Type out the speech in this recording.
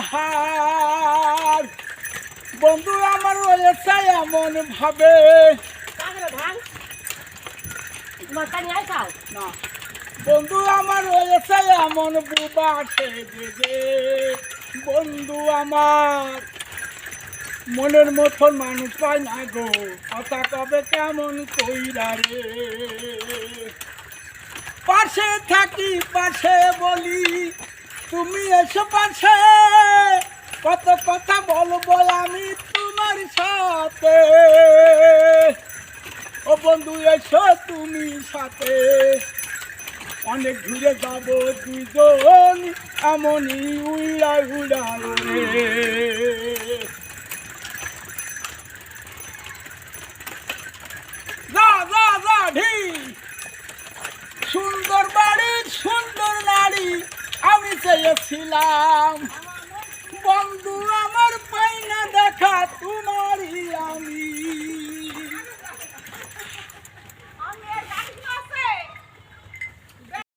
বাহার বন্ধু আমার রয়েছে এমন ভাবে না বন্ধু আমার রয়েছে এমন বুবা সেজে বন্ধু আমার মনের মতন মানুষ পায় না গো কথা কবে কেমন কইরা রে পাশে থাকি পাশে বলি তুমি এসো পাশে কত কথা বলবো আমি তোমার সাথে ও বন্ধু এসো তুমি সাথে অনেক ঘুরে যাবো দুইজন এমনই উড়া উড়া রে যা যা যা ঢিল সুন্দর বাড়ি সুন্দর নারী আমি চেয়েছিলাম